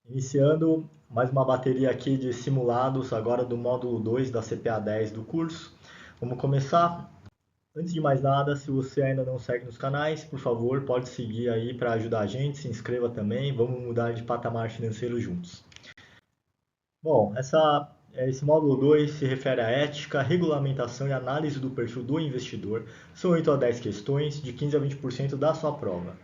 Iniciando mais uma bateria aqui de simulados, agora do módulo 2 da CPA 10 do curso. Vamos começar. Antes de mais nada, se você ainda não segue nos canais, por favor, pode seguir aí para ajudar a gente, se inscreva também, vamos mudar de patamar financeiro juntos. Bom, esse módulo 2 se refere à ética, regulamentação e análise do perfil do investidor. São 8 a 10 questões, de 15 a 20% da sua prova.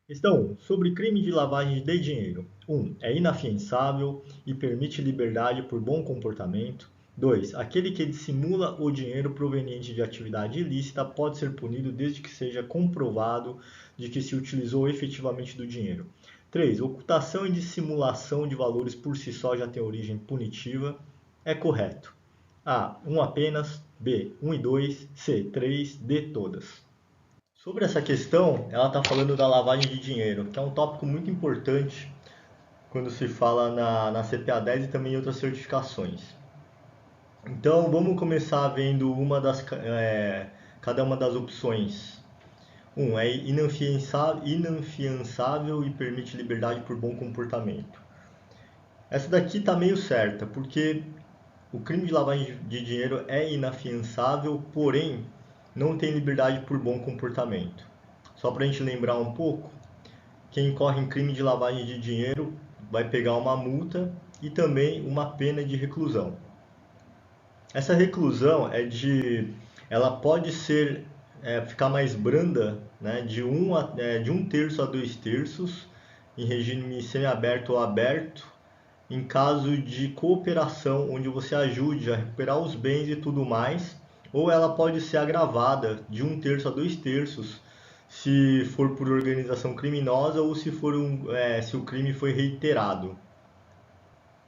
Questão 1. Sobre crime de lavagem de dinheiro. 1. É inafiançável e permite liberdade por bom comportamento. 2. Aquele que dissimula o dinheiro proveniente de atividade ilícita pode ser punido desde que seja comprovado de que se utilizou efetivamente do dinheiro. 3. Ocultação e dissimulação de valores por si só já tem origem punitiva. É correto. A. 1 apenas. B. 1 e 2. C. 3. D. Todas. Sobre essa questão, ela está falando da lavagem de dinheiro, que é um tópico muito importante quando se fala na CPA 10 e também em outras certificações. Então, vamos começar vendo cada uma das opções. 1. É inafiançável e permite liberdade por bom comportamento. Essa daqui está meio certa, porque o crime de lavagem de dinheiro é inafiançável, porém não tem liberdade por bom comportamento. Só para a gente lembrar um pouco, quem incorre em crime de lavagem de dinheiro vai pegar uma multa e também uma pena de reclusão. Essa reclusão ela pode ficar mais branda, né, de um terço a 2 terços, em regime semiaberto ou aberto, em caso de cooperação, onde você ajude a recuperar os bens e tudo mais, ou ela pode ser agravada de 1 terço a 2 terços, se for por organização criminosa ou se o crime foi reiterado.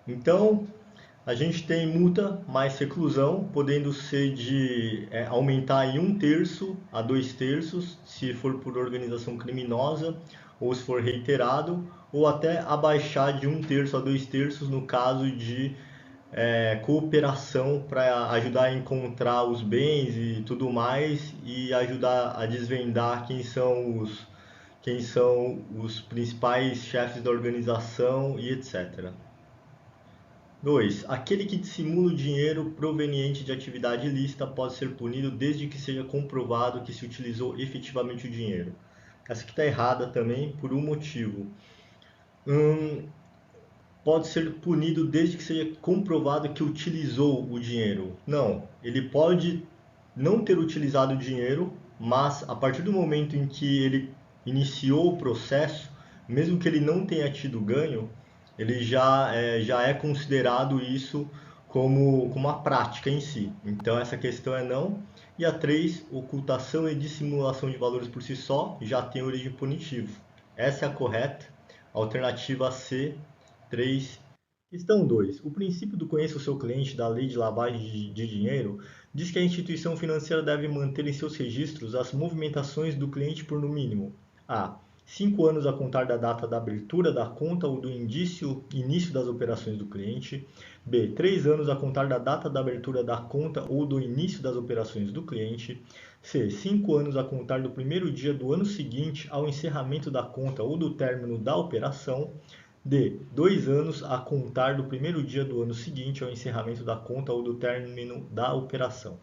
Então, a gente tem multa mais reclusão, podendo ser aumentar em 1 terço a 2 terços, se for por organização criminosa ou se for reiterado, ou até abaixar de 1 terço a 2 terços no caso de cooperação para ajudar a encontrar os bens e tudo mais e ajudar a desvendar quem são os principais chefes da organização e etc. 2. Aquele que dissimula o dinheiro proveniente de atividade ilícita pode ser punido desde que seja comprovado que se utilizou efetivamente o dinheiro. Essa aqui está errada também por um motivo. Pode ser punido desde que seja comprovado que utilizou o dinheiro. Não, ele pode não ter utilizado o dinheiro, mas a partir do momento em que ele iniciou o processo, mesmo que ele não tenha tido ganho, ele já é considerado isso como uma prática em si. Então essa questão é não. E a 3, ocultação e dissimulação de valores por si só já tem origem punitiva. Essa é a correta. Alternativa C, 3. Questão 2. O princípio do conheça o seu cliente da Lei de Lavagem de Dinheiro diz que a instituição financeira deve manter em seus registros as movimentações do cliente por no mínimo a. 5 anos a contar da data da abertura da conta ou do início das operações do cliente. B. 3 anos a contar da data da abertura da conta ou do início das operações do cliente. C. 5 anos a contar do primeiro dia do ano seguinte ao encerramento da conta ou do término da operação. D. 2 anos a contar do primeiro dia do ano seguinte ao encerramento da conta ou do término da operação.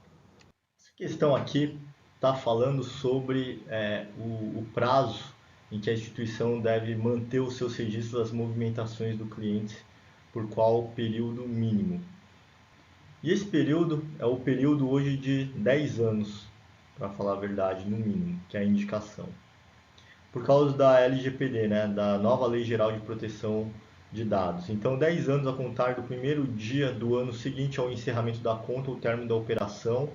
Essa questão aqui está falando sobre o prazo em que a instituição deve manter os seus registros das movimentações do cliente por qual período mínimo. E esse período é o período hoje de 10 anos, para falar a verdade, no mínimo, que é a indicação. Por causa da LGPD, né, da nova Lei Geral de Proteção de Dados. Então, 10 anos a contar do primeiro dia do ano seguinte ao encerramento da conta ou término da operação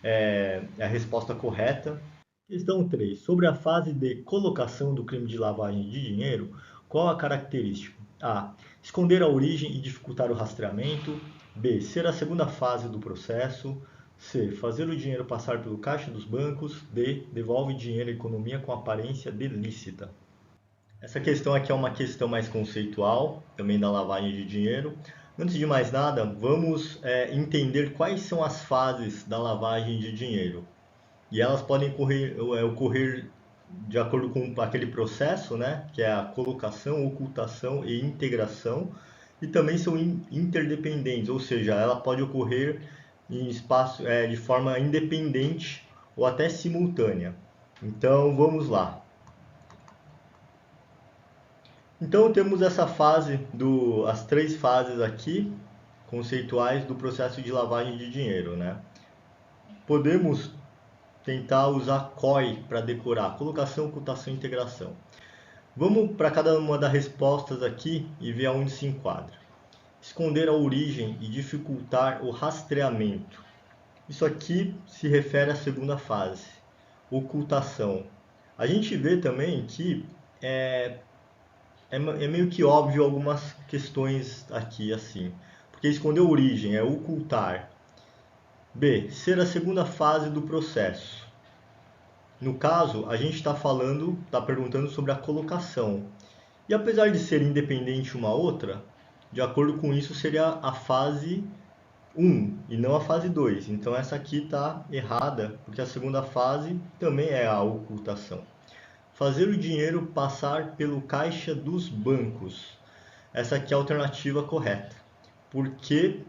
é a resposta correta. Questão 3. Sobre a fase de colocação do crime de lavagem de dinheiro, qual a característica? A. Esconder a origem e dificultar o rastreamento. B. Ser a segunda fase do processo. C. Fazer o dinheiro passar pelo caixa dos bancos. D. Devolve dinheiro à economia com aparência ilícita. Essa questão aqui é uma questão mais conceitual, também da lavagem de dinheiro. Antes de mais nada, vamos entender quais são as fases da lavagem de dinheiro. E elas podem ocorrer de acordo com aquele processo, né, que é a colocação, ocultação e integração, e também são interdependentes, ou seja, ela pode ocorrer em espaço de forma independente ou até simultânea. Então vamos lá. Então temos essa fase as três fases aqui conceituais do processo de lavagem de dinheiro, né? Podemos tentar usar COI para decorar, colocação, ocultação e integração. Vamos para cada uma das respostas aqui e ver aonde se enquadra. Esconder a origem e dificultar o rastreamento. Isso aqui se refere à segunda fase, ocultação. A gente vê também que é meio que óbvio algumas questões aqui assim. Porque esconder a origem é ocultar. B. Ser a segunda fase do processo. No caso, a gente está perguntando sobre a colocação. E apesar de ser independente uma outra, de acordo com isso seria a fase 1 e não a fase 2. Então essa aqui está errada, porque a segunda fase também é a ocultação. Fazer o dinheiro passar pelo caixa dos bancos. Essa aqui é a alternativa correta. Porque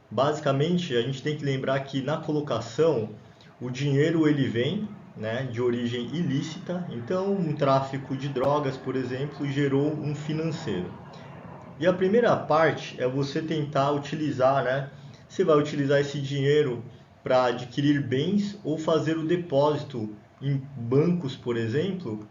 basicamente a gente tem que lembrar que na colocação o dinheiro ele vem, né, de origem ilícita, então um tráfico de drogas, por exemplo, gerou um financeiro. E a primeira parte é você tentar utilizar, né? Você vai utilizar esse dinheiro para adquirir bens ou fazer o depósito em bancos, por exemplo,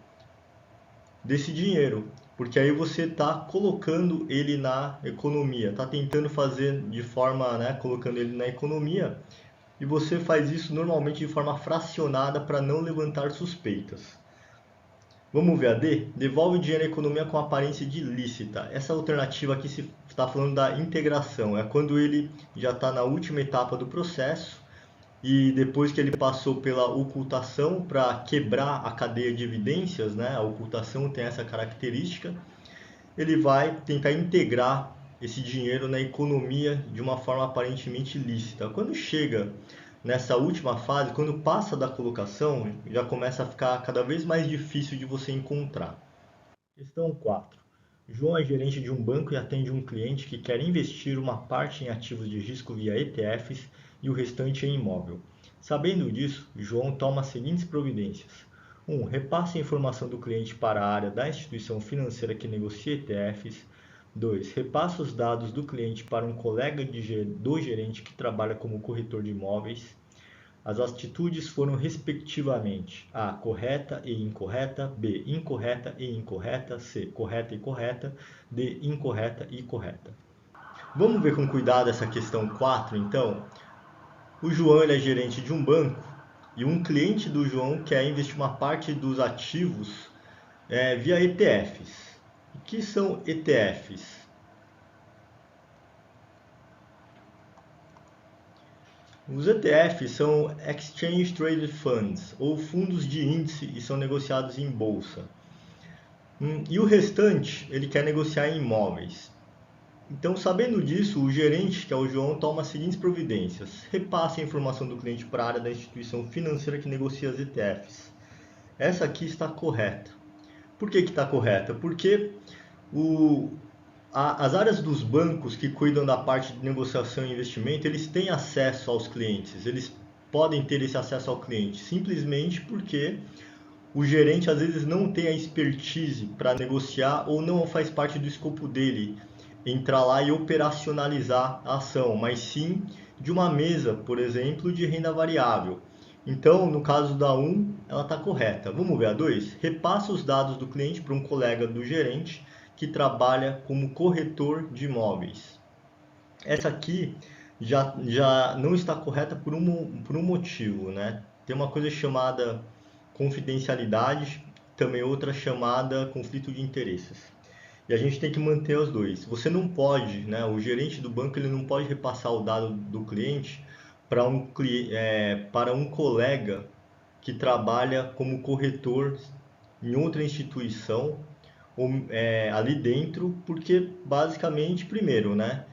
desse dinheiro. Porque aí você está colocando ele na economia, está tentando fazer de forma, né, colocando ele na economia, e você faz isso normalmente de forma fracionada para não levantar suspeitas. Vamos ver a D? Devolve o dinheiro à economia com aparência de ilícita. Essa alternativa aqui se está falando da integração, é quando ele já está na última etapa do processo e depois que ele passou pela ocultação para quebrar a cadeia de evidências, né? A ocultação tem essa característica, ele vai tentar integrar esse dinheiro na economia de uma forma aparentemente ilícita. Quando chega nessa última fase, quando passa da colocação, já começa a ficar cada vez mais difícil de você encontrar. Questão 4. João é gerente de um banco e atende um cliente que quer investir uma parte em ativos de risco via ETFs e o restante em imóvel. Sabendo disso, João toma as seguintes providências. 1. Repasse a informação do cliente para a área da instituição financeira que negocia ETFs. 2. Repasse os dados do cliente para um colega do gerente que trabalha como corretor de imóveis. As atitudes foram respectivamente A. Correta e incorreta, B. Incorreta e incorreta, C. Correta e correta, D. Incorreta e correta. Vamos ver com cuidado essa questão 4, então? O João ele é gerente de um banco e um cliente do João quer investir uma parte dos ativos via ETFs. O que são ETFs? Os ETFs são Exchange Traded Funds, ou fundos de índice e são negociados em bolsa. E o restante, ele quer negociar em imóveis. Então, sabendo disso, o gerente, que é o João, toma as seguintes providências. Repasse a informação do cliente para a área da instituição financeira que negocia as ETFs. Essa aqui está correta. Por que está correta? Porque as áreas dos bancos que cuidam da parte de negociação e investimento, eles têm acesso aos clientes, eles podem ter esse acesso ao cliente, simplesmente porque o gerente às vezes não tem a expertise para negociar ou não faz parte do escopo dele entrar lá e operacionalizar a ação, mas sim de uma mesa, por exemplo, de renda variável. Então, no caso da 1, ela está correta. Vamos ver a 2? Repassa os dados do cliente para um colega do gerente que trabalha como corretor de imóveis. Essa aqui já não está correta por um motivo, né? Tem uma coisa chamada confidencialidade, também outra chamada conflito de interesses. E a gente tem que manter os dois. Você não pode, né? O gerente do banco ele não pode repassar o dado do cliente para um colega que trabalha como corretor em outra instituição ali dentro, porque basicamente, primeiro, né?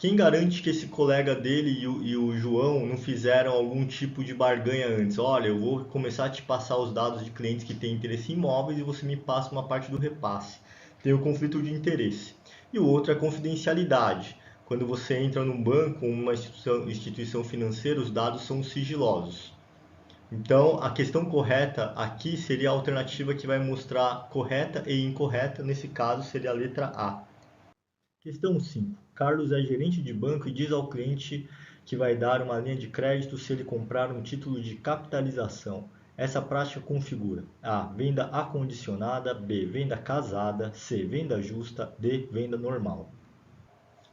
Quem garante que esse colega dele e o João não fizeram algum tipo de barganha antes? Olha, eu vou começar a te passar os dados de clientes que têm interesse em imóveis e você me passa uma parte do repasse. Tem o conflito de interesse. E o outro é a confidencialidade. Quando você entra num banco ou uma instituição financeira, os dados são sigilosos. Então, a questão correta aqui seria a alternativa que vai mostrar correta e incorreta. Nesse caso, seria a letra A. Questão 5. Carlos é gerente de banco e diz ao cliente que vai dar uma linha de crédito se ele comprar um título de capitalização. Essa prática configura: A. Venda acondicionada. B. Venda casada. C. Venda justa. D. Venda normal.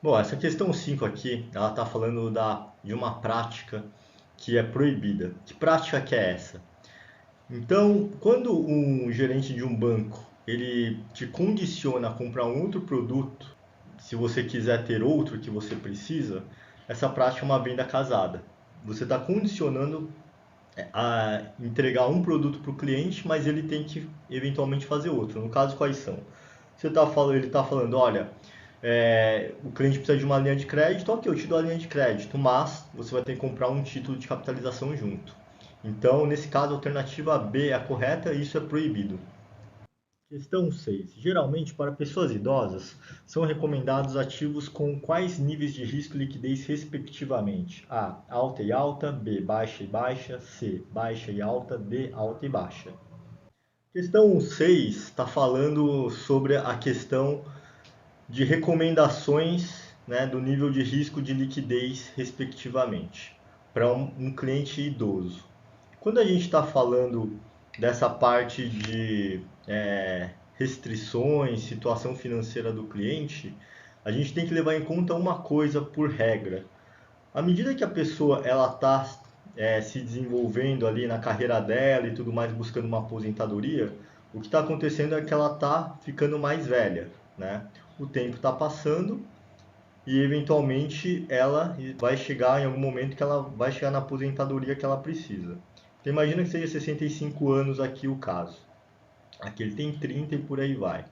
Bom, essa questão 5 aqui, ela está falando de uma prática que é proibida. Que prática que é essa? Então, quando um gerente de um banco ele te condiciona a comprar um outro produto, se você quiser ter outro que você precisa, essa prática é uma venda casada. Você está condicionando a entregar um produto para o cliente, mas ele tem que eventualmente fazer outro. No caso, quais são? Ele está falando, olha, o cliente precisa de uma linha de crédito, ok, eu te dou a linha de crédito, mas você vai ter que comprar um título de capitalização junto. Então, nesse caso, a alternativa B é a correta e isso é proibido. Questão 6. Geralmente, para pessoas idosas, são recomendados ativos com quais níveis de risco e liquidez, respectivamente? A. Alta e alta. B. Baixa e baixa. C. Baixa e alta. D. Alta e baixa. Questão 6 está falando sobre a questão de recomendações, né, do nível de risco de liquidez, respectivamente, para um cliente idoso. Quando a gente está falando dessa parte de restrições, situação financeira do cliente, a gente tem que levar em conta uma coisa por regra. À medida que a pessoa ela está se desenvolvendo ali na carreira dela e tudo mais, buscando uma aposentadoria, o que está acontecendo é que ela está ficando mais velha, né? O tempo está passando e eventualmente ela vai chegar em algum momento que ela vai chegar na aposentadoria que ela precisa. Então imagina que seja 65 anos aqui o caso. Aqui ele tem 30 e por aí vai.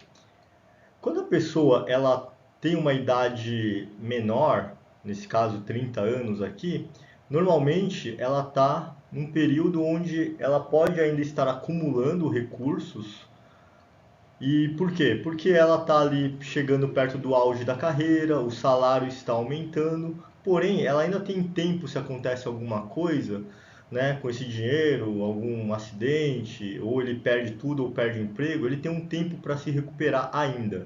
Quando a pessoa ela tem uma idade menor, nesse caso 30 anos aqui, normalmente ela está num período onde ela pode ainda estar acumulando recursos. E por quê? Porque ela está ali chegando perto do auge da carreira, o salário está aumentando, porém ela ainda tem tempo se acontece alguma coisa, né, com esse dinheiro, algum acidente, ou ele perde tudo ou perde o emprego, ele tem um tempo para se recuperar ainda.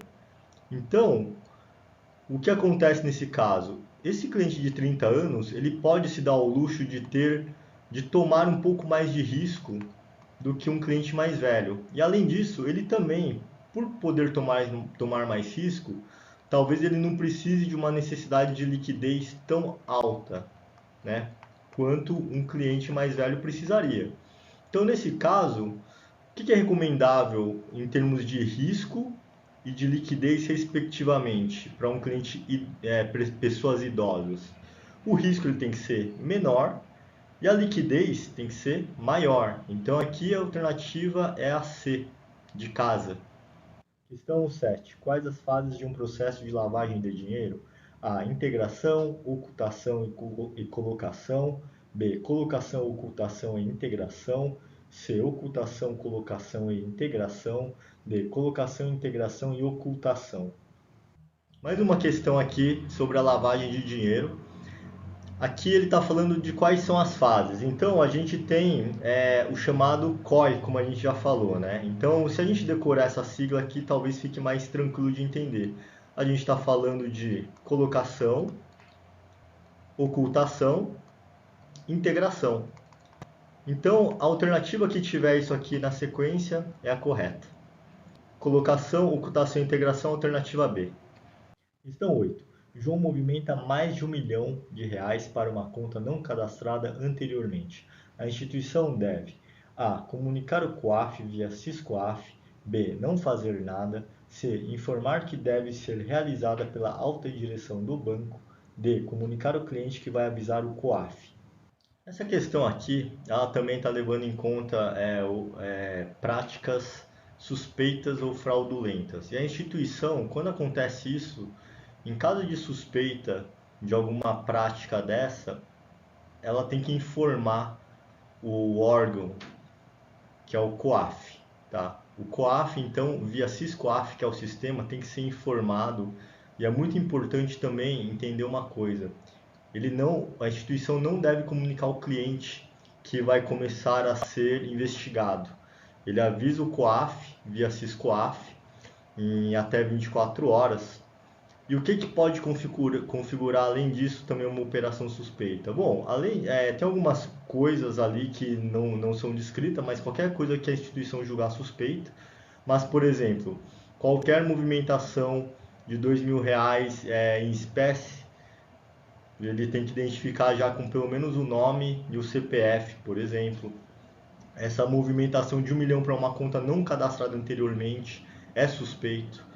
Então, o que acontece nesse caso? Esse cliente de 30 anos, ele pode se dar ao luxo de tomar um pouco mais de risco do que um cliente mais velho. E além disso, ele também, por poder tomar mais risco, talvez ele não precise de uma necessidade de liquidez tão alta, né, quanto um cliente mais velho precisaria. Então, nesse caso, o que é recomendável em termos de risco e de liquidez, respectivamente, para um cliente, pessoas idosas? O risco ele tem que ser menor e a liquidez tem que ser maior. Então aqui a alternativa é a C, de casa. Questão 7. Quais as fases de um processo de lavagem de dinheiro? A. Integração, ocultação e colocação. B. Colocação, ocultação e integração. C. Ocultação, colocação e integração. D. Colocação, integração e ocultação. Mais uma questão aqui sobre a lavagem de dinheiro. Aqui ele está falando de quais são as fases. Então a gente tem o chamado COI, como a gente já falou, né? Então se a gente decorar essa sigla aqui, talvez fique mais tranquilo de entender. A gente está falando de colocação, ocultação, integração. Então a alternativa que tiver isso aqui na sequência é a correta. Colocação, ocultação e integração, alternativa B. Questão 8. João movimenta mais de R$ 1.000.000 para uma conta não cadastrada anteriormente. A instituição deve: A. Comunicar o COAF via SysCoaf. B. Não fazer nada. C. Informar que deve ser realizada pela alta direção do banco. D. Comunicar ao cliente que vai avisar o COAF. Essa questão aqui, ela também está levando em conta práticas suspeitas ou fraudulentas. E a instituição, quando acontece isso, em caso de suspeita de alguma prática dessa, ela tem que informar o órgão, que é o COAF, tá? O COAF, então, via SysCoaf, que é o sistema, tem que ser informado, e é muito importante também entender uma coisa. A instituição não deve comunicar ao cliente que vai começar a ser investigado. Ele avisa o COAF, via SysCoaf, em até 24 horas. E o que pode configurar além disso também uma operação suspeita? Bom, tem algumas coisas ali que não são descritas, mas qualquer coisa que a instituição julgar suspeita. Mas, por exemplo, qualquer movimentação de R$ 2.000 em espécie, ele tem que identificar já com pelo menos o nome e o CPF, por exemplo. Essa movimentação de 1 milhão para uma conta não cadastrada anteriormente é suspeito.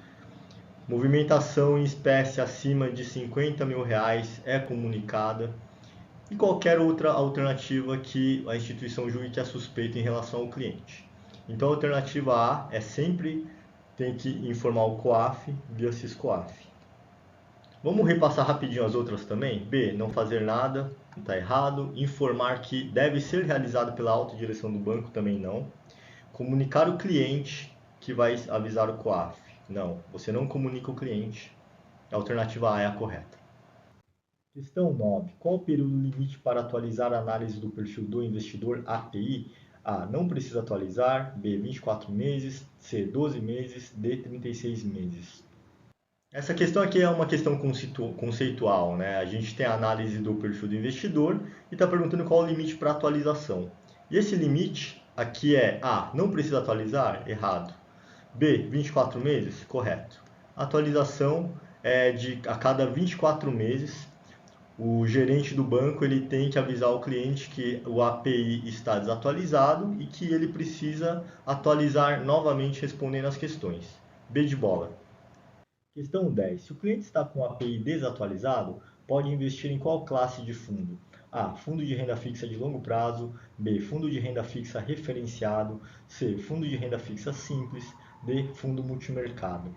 Movimentação em espécie acima de R$ 50.000 é comunicada. E qualquer outra alternativa que a instituição julgue que é suspeita em relação ao cliente. Então a alternativa A é sempre tem que informar o COAF via SysCoaf. Vamos repassar rapidinho as outras também? B, não fazer nada, está errado. Informar que deve ser realizado pela autodireção do banco, também não. Comunicar o cliente que vai avisar o COAF. Não, você não comunica o cliente. A alternativa A é a correta. Questão 9. Qual o período limite para atualizar a análise do perfil do investidor API? A. Não precisa atualizar. B. 24 meses. C. 12 meses. D. 36 meses. Essa questão aqui é uma questão conceitual, né? A gente tem a análise do perfil do investidor e está perguntando qual o limite para atualização. E esse limite aqui é A. Não precisa atualizar? Errado. B. 24 meses? Correto. A atualização é a cada 24 meses. O gerente do banco ele tem que avisar o cliente que o API está desatualizado e que ele precisa atualizar novamente respondendo as questões. B de bola. Questão 10. Se o cliente está com o API desatualizado, pode investir em qual classe de fundo? A. Fundo de renda fixa de longo prazo. B. Fundo de renda fixa referenciado. C. Fundo de renda fixa simples. D. Fundo multimercado.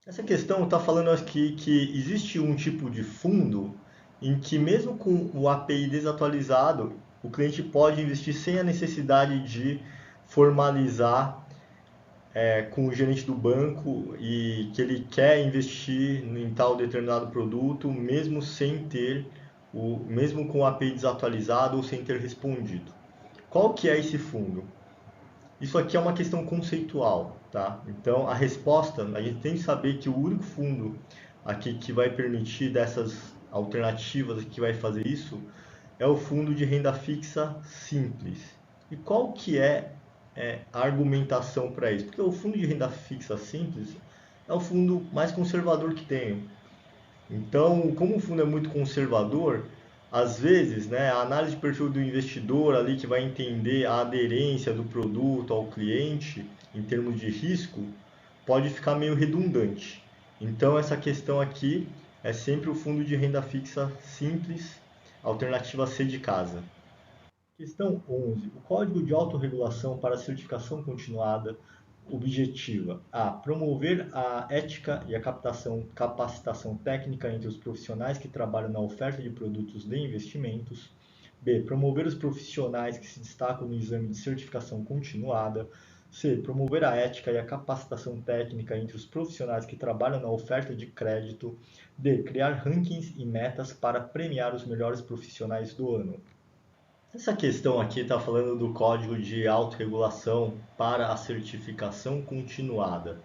Essa questão está falando aqui que existe um tipo de fundo em que mesmo com o API desatualizado, o cliente pode investir sem a necessidade de formalizar com o gerente do banco e que ele quer investir em tal determinado produto, mesmo com o API desatualizado ou sem ter respondido. Qual que é esse fundo? Isso aqui é uma questão conceitual, tá? Então a resposta, a gente tem que saber que o único fundo aqui que vai permitir dessas alternativas que vai fazer isso é o fundo de renda fixa simples. E qual que é a argumentação para isso? Porque o fundo de renda fixa simples é o fundo mais conservador que tem. Então, como o fundo é muito conservador, às vezes, né, a análise de perfil do investidor ali que vai entender a aderência do produto ao cliente em termos de risco, pode ficar meio redundante. Então, essa questão aqui é sempre o fundo de renda fixa simples, alternativa C de casa. Questão 11. O Código de Autorregulação para a Certificação Continuada objetiva a. Promover a ética e a capacitação técnica entre os profissionais que trabalham na oferta de produtos de investimentos. B. Promover os profissionais que se destacam no exame de certificação continuada. C. Promover a ética e a capacitação técnica entre os profissionais que trabalham na oferta de crédito. D. Criar rankings e metas para premiar os melhores profissionais do ano. Essa questão aqui está falando do Código de Autorregulação para a Certificação Continuada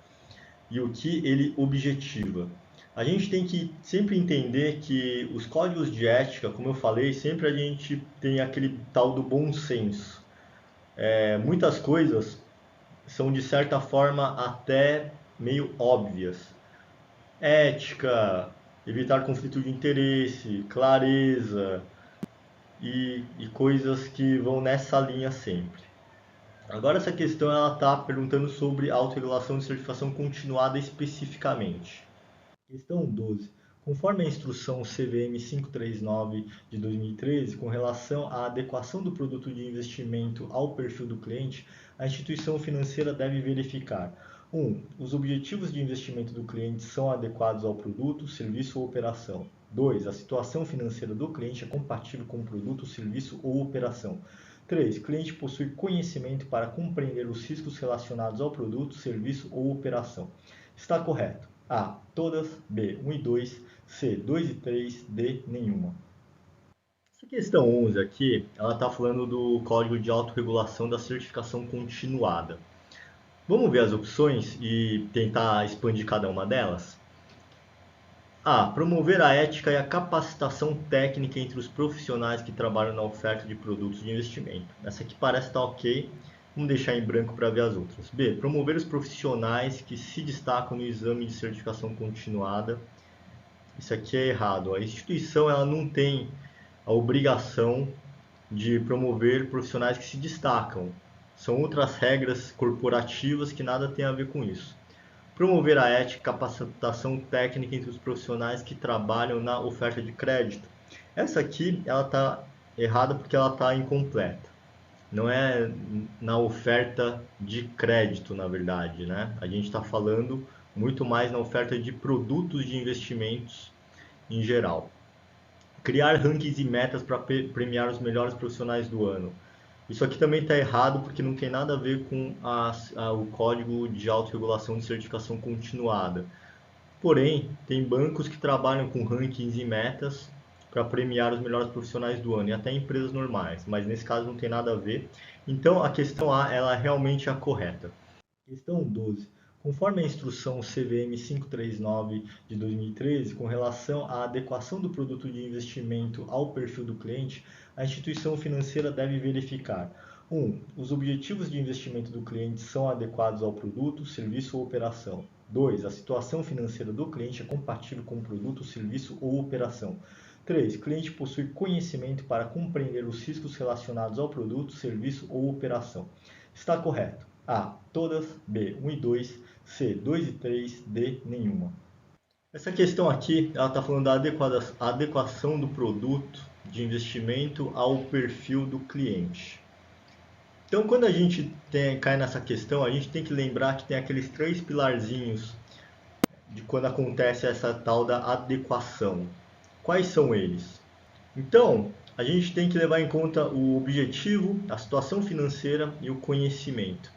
e o que ele objetiva. A gente tem que sempre entender que os códigos de ética, como eu falei, sempre a gente tem aquele tal do bom senso. Muitas coisas são de certa forma até meio óbvias. Ética, evitar conflito de interesse, clareza, e coisas que vão nessa linha sempre. Agora essa questão ela está perguntando sobre autorregulação de certificação continuada especificamente. Questão 12. Conforme a instrução CVM 539 de 2013, com relação à adequação do produto de investimento ao perfil do cliente, a instituição financeira deve verificar Os objetivos de investimento do cliente são adequados ao produto, serviço ou operação. 2. A situação financeira do cliente é compatível com o produto, serviço ou operação. 3. O cliente possui conhecimento para compreender os riscos relacionados ao produto, serviço ou operação. Está correto. A. Todas. B. 1 e 2. C. 2 e 3. D. Nenhuma. Essa questão 11 aqui, ela está falando do Código de Autorregulação da Certificação Continuada. Vamos ver as opções e tentar expandir cada uma delas? A. Promover a ética e a capacitação técnica entre os profissionais que trabalham na oferta de produtos de investimento. Essa aqui parece estar ok. Vamos deixar em branco para ver as outras. B. Promover os profissionais que se destacam no exame de certificação continuada. Isso aqui é errado. A instituição ela não tem a obrigação de promover profissionais que se destacam. São outras regras corporativas que nada tem a ver com isso. Promover a ética e capacitação técnica entre os profissionais que trabalham na oferta de crédito. Essa aqui ela está errada porque ela está incompleta. Não é na oferta de crédito, na verdade, né? A gente está falando muito mais na oferta de produtos de investimentos em geral. Criar rankings e metas para premiar os melhores profissionais do ano. Isso aqui também está errado porque não tem nada a ver com o Código de Autorregulação de Certificação Continuada. Porém, tem bancos que trabalham com rankings e metas para premiar os melhores profissionais do ano e até empresas normais, mas nesse caso não tem nada a ver. Então a questão A ela realmente é a correta. Questão 12. Conforme a instrução CVM 539 de 2013, com relação à adequação do produto de investimento ao perfil do cliente, a instituição financeira deve verificar: 1. Os objetivos de investimento do cliente são adequados ao produto, serviço ou operação. 2. A situação financeira do cliente é compatível com o produto, serviço ou operação. 3. O cliente possui conhecimento para compreender os riscos relacionados ao produto, serviço ou operação. Está correto. A. Todas. B. 1 e 2. C. 2 e 3. D. Nenhuma. Essa questão aqui, ela está falando da adequação do produto de investimento ao perfil do cliente. Então, quando a gente cai nessa questão, a gente tem que lembrar que tem aqueles 3 pilarzinhos de quando acontece essa tal da adequação. Quais são eles? Então, a gente tem que levar em conta o objetivo, a situação financeira e o conhecimento.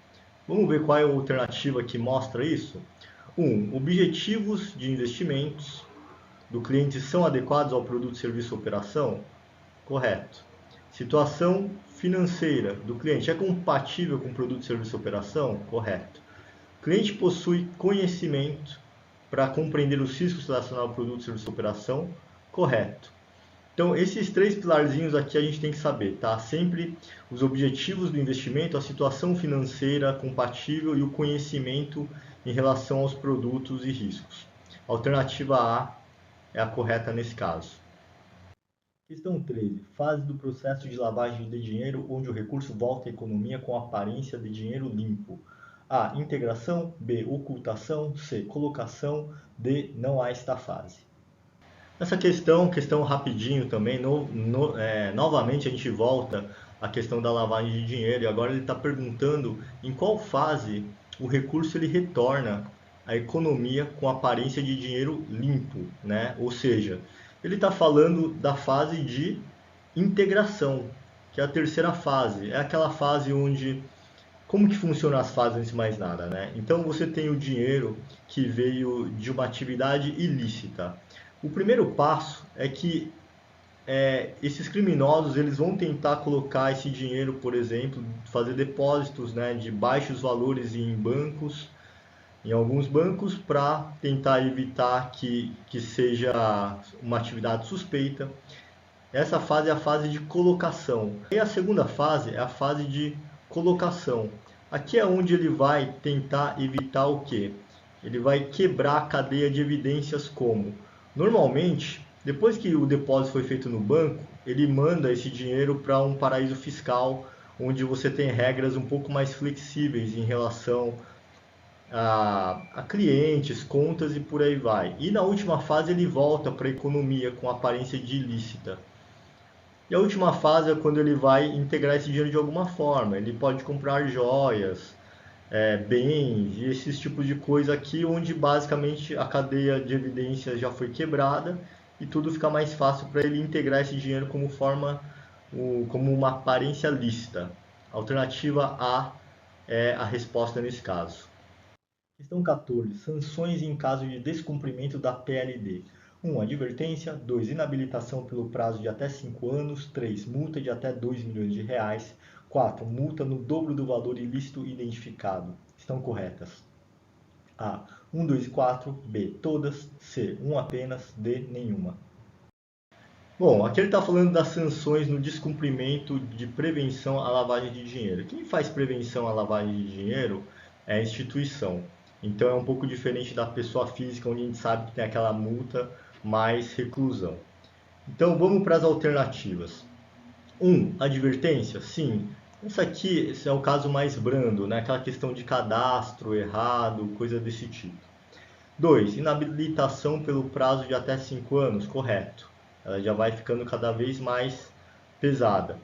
Vamos ver qual é a alternativa que mostra isso? 1. Objetivos de investimentos do cliente são adequados ao produto, serviço ou operação? Correto. Situação financeira do cliente é compatível com o produto, serviço ou operação? Correto. O cliente possui conhecimento para compreender os riscos relacionados ao produto, serviço ou operação? Correto. Então, esses 3 pilarzinhos aqui a gente tem que saber, tá? Sempre os objetivos do investimento, a situação financeira compatível e o conhecimento em relação aos produtos e riscos. A alternativa A é a correta nesse caso. Questão 13. Fase do processo de lavagem de dinheiro onde o recurso volta à economia com aparência de dinheiro limpo. A. Integração. B. Ocultação. C. Colocação. D. Não há esta fase. Essa questão rapidinho também, novamente a gente volta à questão da lavagem de dinheiro e agora ele está perguntando em qual fase o recurso ele retorna à economia com aparência de dinheiro limpo, né? Ou seja, ele está falando da fase de integração, que é a terceira fase, é aquela fase onde, como que funcionam as fases antes de mais nada, né? Então você tem o dinheiro que veio de uma atividade ilícita. O primeiro passo é que esses criminosos eles vão tentar colocar esse dinheiro, por exemplo, fazer depósitos, né, de baixos valores em bancos, em alguns bancos, para tentar evitar que seja uma atividade suspeita. Essa fase é a fase de colocação. E a segunda fase é a fase de colocação. Aqui é onde ele vai tentar evitar o quê? Ele vai quebrar a cadeia de evidências como... Normalmente, depois que o depósito foi feito no banco, ele manda esse dinheiro para um paraíso fiscal, onde você tem regras um pouco mais flexíveis em relação a clientes, contas e por aí vai. E na última fase ele volta para a economia com aparência de ilícita. E a última fase é quando ele vai integrar esse dinheiro de alguma forma. Ele pode comprar joias, bens e esses tipos de coisa aqui, onde basicamente a cadeia de evidências já foi quebrada e tudo fica mais fácil para ele integrar esse dinheiro como uma aparência lícita. Alternativa A é a resposta nesse caso. Questão 14. Sanções em caso de descumprimento da PLD. 1. Advertência. 2. Inabilitação pelo prazo de até 5 anos. 3. Multa de até 2 milhões de reais. 4. Multa no dobro do valor ilícito identificado. Estão corretas. A. 1, 2 e 4. B. Todas. C. 1 apenas. D. Nenhuma. Bom, aqui ele está falando das sanções no descumprimento de prevenção à lavagem de dinheiro. Quem faz prevenção à lavagem de dinheiro é a instituição. Então é um pouco diferente da pessoa física, onde a gente sabe que tem aquela multa mais reclusão. Então vamos para as alternativas. 1. Advertência? Sim. Esse é o caso mais brando, né? Aquela questão de cadastro errado, coisa desse tipo. 2. Inabilitação pelo prazo de até 5 anos? Correto. Ela já vai ficando cada vez mais pesada.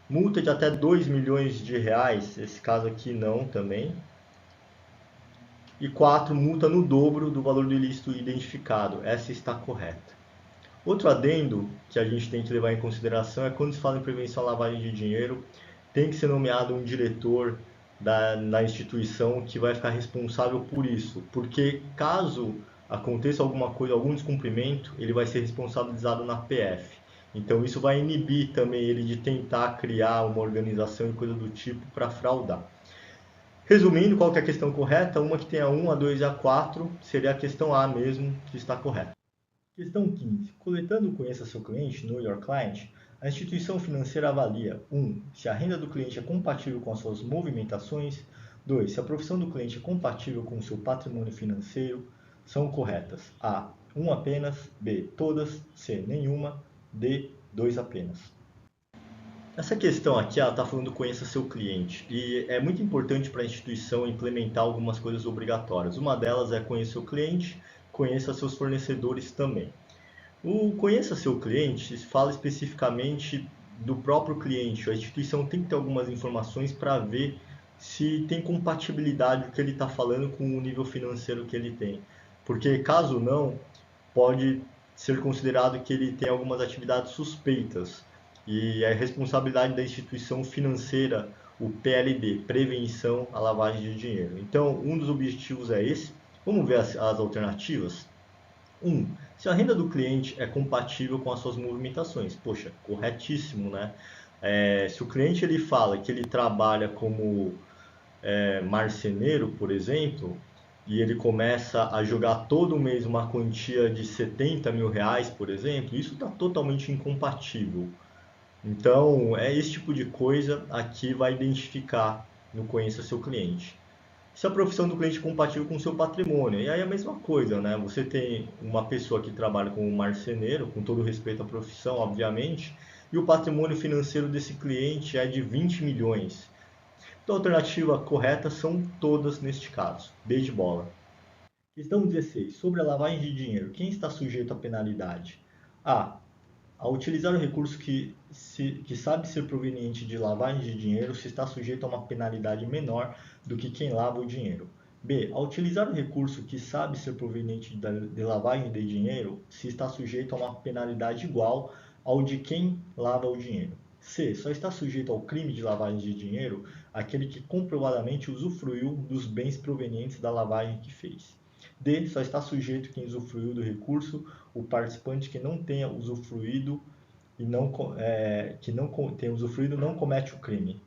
Multa de até 2 milhões de reais? Esse caso aqui não também. E 4, multa no dobro do valor do ilícito identificado. Essa está correta. Outro adendo que a gente tem que levar em consideração é quando se fala em prevenção à lavagem de dinheiro, tem que ser nomeado um diretor da instituição que vai ficar responsável por isso. Porque caso aconteça alguma coisa, algum descumprimento, ele vai ser responsabilizado na PF. Então isso vai inibir também ele de tentar criar uma organização e coisa do tipo para fraudar. Resumindo, qual que é a questão correta? Uma que tem a 1, a 2 e a 4, seria a questão A mesmo, que está correta. Questão 15. Coletando o Conheça Seu Cliente, Know Your Client, a instituição financeira avalia 1. Se a renda do cliente é compatível com as suas movimentações. 2. Se a profissão do cliente é compatível com o seu patrimônio financeiro. São corretas. A. 1 apenas. B. Todas. C. Nenhuma. D. 2 apenas. Essa questão aqui está falando conheça seu cliente e é muito importante para a instituição implementar algumas coisas obrigatórias. Uma delas é conhecer o cliente, conheça seus fornecedores também. O conheça seu cliente fala especificamente do próprio cliente. A instituição tem que ter algumas informações para ver se tem compatibilidade o que ele está falando com o nível financeiro que ele tem. Porque caso não, pode ser considerado que ele tem algumas atividades suspeitas. E é responsabilidade da instituição financeira, o PLD, Prevenção à Lavagem de Dinheiro. Então, um dos objetivos é esse. Vamos ver as alternativas? 1. Se a renda do cliente é compatível com as suas movimentações. Poxa, corretíssimo, né? Se o cliente ele fala que ele trabalha como marceneiro, por exemplo, e ele começa a jogar todo mês uma quantia de 70 mil reais, por exemplo, isso está totalmente incompatível. Então, esse tipo de coisa aqui vai identificar no Conheça Seu Cliente. Se a profissão do cliente é compatível com o seu patrimônio, e aí é a mesma coisa, né? Você tem uma pessoa que trabalha como marceneiro, com todo respeito à profissão, obviamente, e o patrimônio financeiro desse cliente é de 20 milhões. Então, a alternativa correta são todas neste caso. B de bola. Questão 16. Sobre a lavagem de dinheiro, quem está sujeito à penalidade? A. Ao utilizar o recurso que sabe ser proveniente de lavagem de dinheiro, se está sujeito a uma penalidade menor do que quem lava o dinheiro. B. Ao utilizar o recurso que sabe ser proveniente de lavagem de dinheiro, se está sujeito a uma penalidade igual ao de quem lava o dinheiro. C. Só está sujeito ao crime de lavagem de dinheiro aquele que comprovadamente usufruiu dos bens provenientes da lavagem que fez. D. Só está sujeito quem usufruiu do recurso, o participante que não tenha usufruído não comete o crime.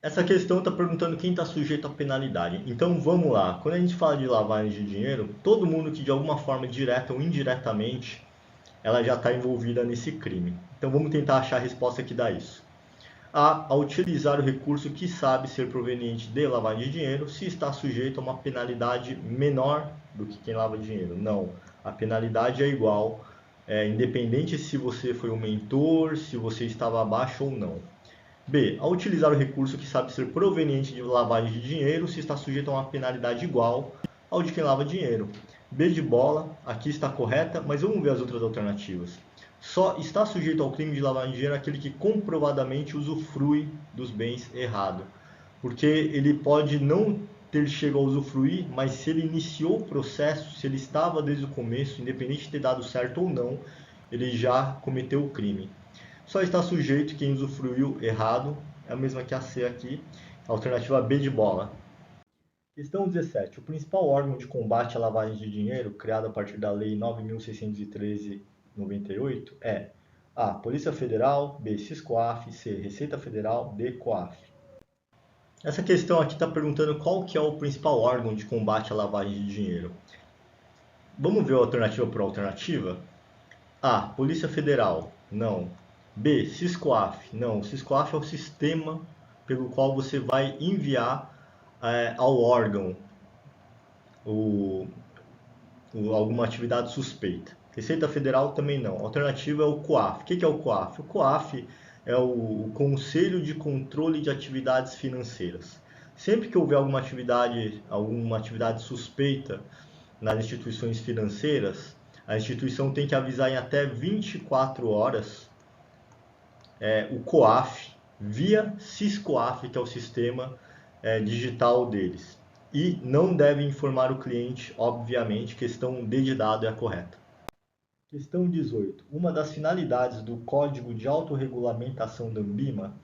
Essa questão está perguntando quem está sujeito à penalidade. Então vamos lá. Quando a gente fala de lavagem de dinheiro, todo mundo que de alguma forma direta ou indiretamente ela já está envolvida nesse crime. Então vamos tentar achar a resposta que dá isso. A utilizar o recurso que sabe ser proveniente de lavagem de dinheiro, se está sujeito a uma penalidade menor do que quem lava dinheiro. Não, a penalidade é igual, independente se você foi um mentor, se você estava abaixo ou não. B. Ao utilizar o recurso que sabe ser proveniente de lavagem de dinheiro, se está sujeito a uma penalidade igual ao de quem lava dinheiro. B de bola, aqui está correta, mas vamos ver as outras alternativas. Só está sujeito ao crime de lavagem de dinheiro aquele que comprovadamente usufrui dos bens errado. porque ele pode não ter chegado a usufruir, mas se ele iniciou o processo, se ele estava desde o começo, independente de ter dado certo ou não, ele já cometeu o crime. Só está sujeito quem usufruiu errado, é a mesma que a C aqui, alternativa B de bola. Questão 17. O principal órgão de combate à lavagem de dinheiro, criado a partir da Lei 9.613/98, é A. Polícia Federal, B. Siscoaf, C. Receita Federal, D. COAF. Essa questão aqui está perguntando qual que é o principal órgão de combate à lavagem de dinheiro. Vamos ver a alternativa por alternativa? A. Polícia Federal. Não. B. Siscoaf. Não. O Siscoaf é o sistema pelo qual você vai enviar ao órgão alguma atividade suspeita. Receita Federal também não. A alternativa é o COAF. O que é o COAF? O COAF é o Conselho de Controle de Atividades Financeiras. Sempre que houver alguma atividade suspeita nas instituições financeiras, a instituição tem que avisar em até 24 horas o COAF via Siscoaf, que é o sistema digital deles. E não deve informar o cliente, obviamente, questão D de dado é a correta. Questão 18. Uma das finalidades do Código de Autorregulamentação da Anbima: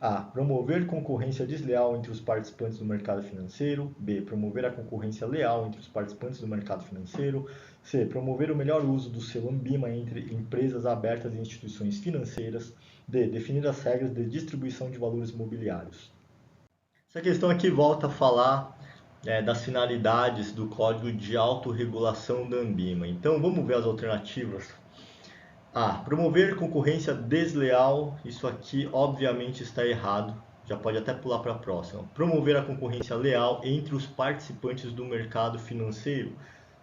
A. Promover concorrência desleal entre os participantes do mercado financeiro. B. Promover a concorrência leal entre os participantes do mercado financeiro. C. Promover o melhor uso do selo Anbima entre empresas abertas e instituições financeiras. D. Definir as regras de distribuição de valores mobiliários. Essa questão aqui volta a falar das finalidades do Código de Autorregulação da Anbima. Então vamos ver as alternativas. A. Promover concorrência desleal. Isso aqui obviamente está errado. Já pode até pular para a próxima. Promover a concorrência leal entre os participantes do mercado financeiro.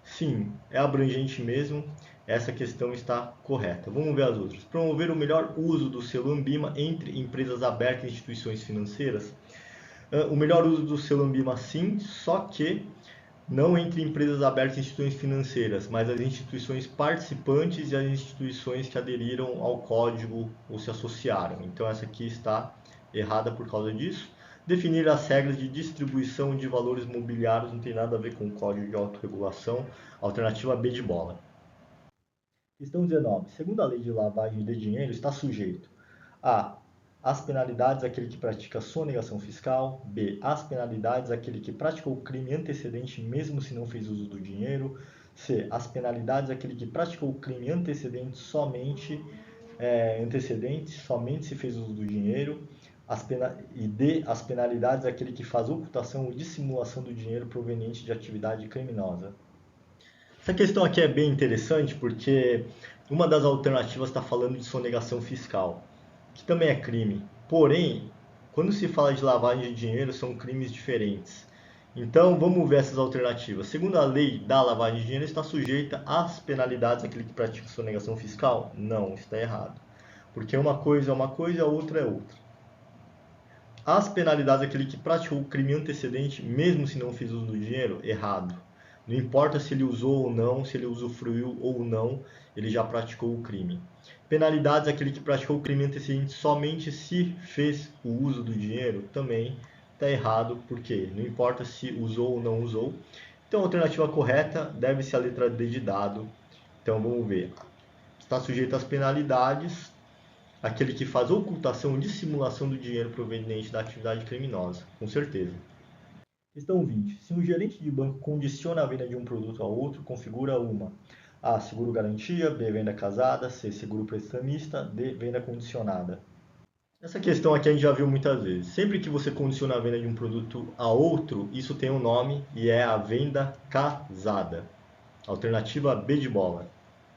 Sim, é abrangente mesmo. Essa questão está correta. Vamos ver as outras. Promover o melhor uso do selo Anbima entre empresas abertas e instituições financeiras. O melhor uso do selo Anbima, sim, só que não entre empresas abertas e instituições financeiras, mas as instituições participantes e as instituições que aderiram ao código ou se associaram. Então essa aqui está errada por causa disso. Definir as regras de distribuição de valores mobiliários não tem nada a ver com o Código de Autorregulação. Alternativa B de bola. Questão 19. Segundo a lei de lavagem de dinheiro, está sujeito a. As penalidades àquele que pratica sonegação fiscal. B. As penalidades àquele que praticou o crime antecedente mesmo se não fez uso do dinheiro. C. As penalidades àquele que praticou o crime antecedente somente se fez uso do dinheiro. E D. As penalidades àquele que faz ocultação ou dissimulação do dinheiro proveniente de atividade criminosa. Essa questão aqui é bem interessante porque uma das alternativas está falando de sonegação fiscal, que também é crime. Porém, quando se fala de lavagem de dinheiro, são crimes diferentes. Então, vamos ver essas alternativas. Segundo a lei da lavagem de dinheiro, está sujeita às penalidades aquele que pratica sonegação fiscal? Não, está errado. Porque uma coisa é uma coisa e a outra é outra. As penalidades aquele que praticou o crime antecedente, mesmo se não fez uso do dinheiro? Errado. Não importa se ele usou ou não, se ele usufruiu ou não, ele já praticou o crime. Penalidades aquele que praticou o crime antecedente somente se fez o uso do dinheiro? Também está errado, porque não importa se usou ou não usou. Então a alternativa correta deve ser a letra D de dado. Então vamos ver. Está sujeito às penalidades aquele que faz ocultação ou dissimulação do dinheiro proveniente da atividade criminosa, com certeza. Questão 20. Se um gerente de banco condiciona a venda de um produto a outro, configura uma: A. Seguro garantia. B. Venda casada. C. Seguro prestamista. D. Venda condicionada. Essa questão aqui a gente já viu muitas vezes. Sempre que você condiciona a venda de um produto a outro, isso tem um nome e é a venda casada. Alternativa B de bola.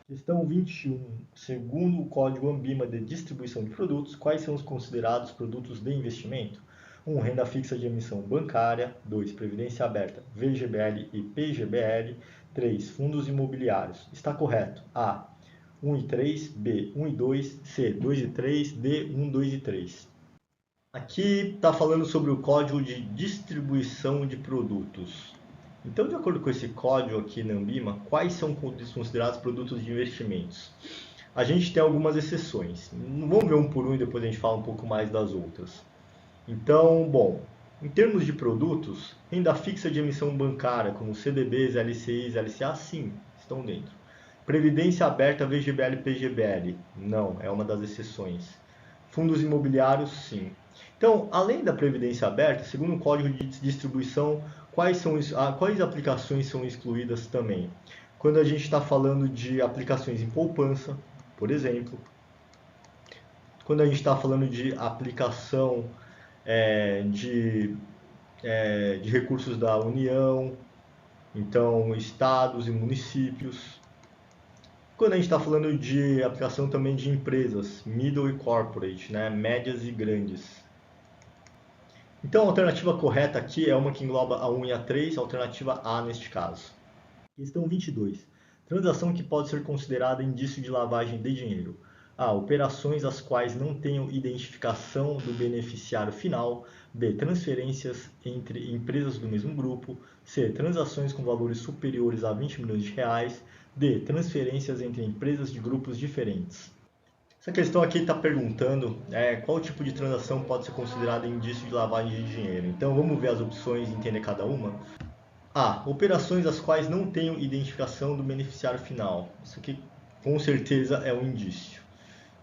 Questão 21. Segundo o Código Anbima de Distribuição de Produtos, quais são os considerados produtos de investimento? 1. Renda fixa de emissão bancária. 2. Previdência aberta, VGBL e PGBL. 3. Fundos imobiliários. Está correto. A. 1 e 3. B. 1 e 2. C. 2 e 3. D. 1, 2 e 3. Aqui está falando sobre o Código de Distribuição de Produtos. Então, de acordo com esse código aqui na Anbima, quais são considerados produtos de investimentos? A gente tem algumas exceções. Vamos ver um por um e depois a gente fala um pouco mais das outras. Então, bom, em termos de produtos, renda fixa de emissão bancária, como CDBs, LCIs, LCA, sim, estão dentro. Previdência aberta, VGBL e PGBL, não, é uma das exceções. Fundos imobiliários, sim. Então, além da previdência aberta, segundo o Código de Distribuição, quais aplicações são excluídas também? Quando a gente está falando de aplicações em poupança, por exemplo, quando a gente está falando de aplicação é, de, de recursos da União, então estados e municípios. Quando a gente está falando de aplicação também de empresas, middle e corporate, né, médias e grandes. Então a alternativa correta aqui é uma que engloba a 1 e a 3, a alternativa A neste caso. Questão 22. Transação que pode ser considerada indício de lavagem de dinheiro. A. Operações as quais não tenham identificação do beneficiário final. B. Transferências entre empresas do mesmo grupo. C. Transações com valores superiores a 20 milhões de reais. D. Transferências entre empresas de grupos diferentes. Essa questão aqui está perguntando qual tipo de transação pode ser considerada indício de lavagem de dinheiro. Então vamos ver as opções e entender cada uma. A. Operações as quais não tenham identificação do beneficiário final. Isso aqui com certeza é um indício.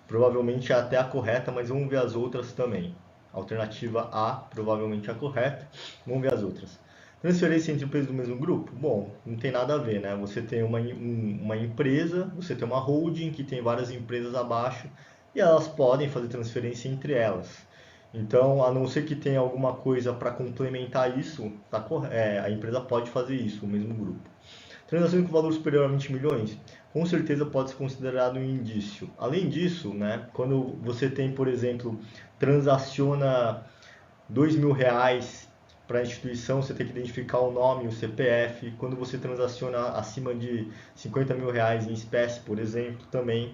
Provavelmente é até a correta, mas vamos ver as outras também. Alternativa A, provavelmente é a correta. Vamos ver as outras. Transferência entre empresas do mesmo grupo? Bom, não tem nada a ver, né? Você tem uma empresa, você tem uma holding que tem várias empresas abaixo e elas podem fazer transferência entre elas. Então, a não ser que tenha alguma coisa para complementar isso, a empresa pode fazer isso, o mesmo grupo. Transações com valor superior a 20 milhões, com certeza pode ser considerado um indício. Além disso, né, quando você tem, por exemplo, transaciona R$ 2.000 para a instituição, você tem que identificar o nome e o CPF. Quando você transaciona acima de R$ 50.000 em espécie, por exemplo, também.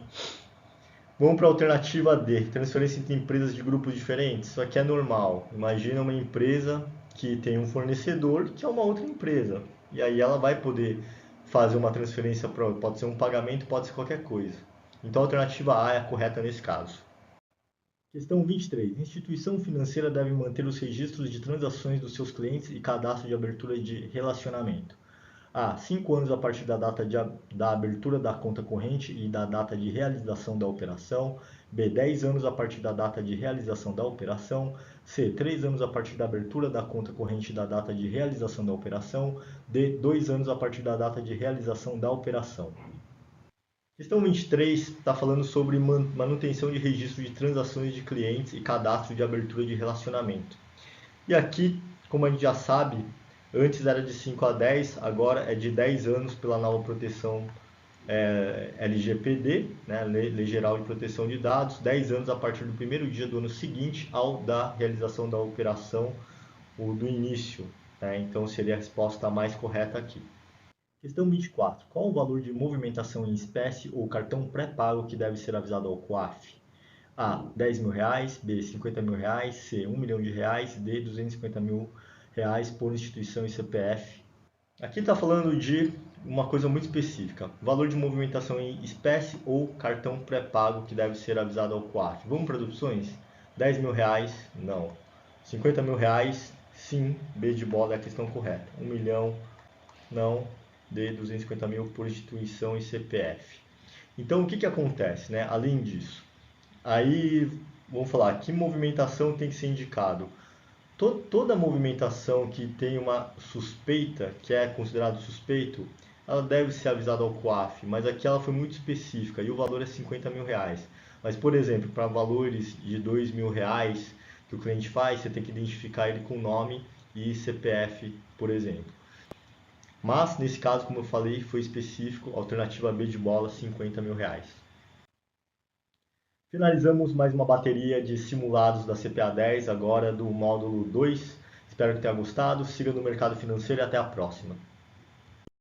Vamos para a alternativa D, transferência entre empresas de grupos diferentes. Isso aqui é normal. Imagina uma empresa que tem um fornecedor que é uma outra empresa. E aí ela vai poder fazer uma transferência, pode ser um pagamento, pode ser qualquer coisa. Então a alternativa A é a correta nesse caso. Questão 23. Instituição financeira deve manter os registros de transações dos seus clientes e cadastro de abertura de relacionamento. A. 5 anos a partir da data da abertura da conta corrente e da data de realização da operação. B. 10 anos a partir da data de realização da operação. C. 3 anos a partir da abertura da conta corrente e da data de realização da operação. D. 2 anos a partir da data de realização da operação. Questão 23 está falando sobre manutenção de registro de transações de clientes e cadastro de abertura de relacionamento. E aqui, como a gente já sabe, antes era de 5 a 10, agora é de 10 anos pela nova proteção LGPD, né, Lei Geral de Proteção de Dados, 10 anos a partir do primeiro dia do ano seguinte ao da realização da operação ou do início. Né? Então seria a resposta mais correta aqui. Questão 24. Qual o valor de movimentação em espécie ou cartão pré-pago que deve ser avisado ao COAF? A. R$ 10.000, B. R$ 50.000, C. R$ 1.000.000, D. R$ 250.000 por instituição e CPF. Aqui está falando de uma coisa muito específica, valor de movimentação em espécie ou cartão pré-pago que deve ser avisado ao COAF. Vamos para as opções? R$ 10.000, não. R$ 50.000, sim, B de bola é a questão correta. 1 milhão, não. D. 250.000 por instituição e CPF. Então o que acontece, né? Além disso, aí vamos falar que movimentação tem que ser indicado. Toda movimentação que tem uma suspeita, que é considerado suspeito, ela deve ser avisada ao COAF, mas aqui ela foi muito específica e o valor é R$ 50.000. Mas, por exemplo, para valores de R$ 2.000 que o cliente faz, você tem que identificar ele com nome e CPF, por exemplo. Mas, nesse caso, como eu falei, foi específico, alternativa B de bola, R$ 50.000. Finalizamos mais uma bateria de simulados da CPA 10, agora do módulo 2. Espero que tenha gostado, siga no mercado financeiro e até a próxima.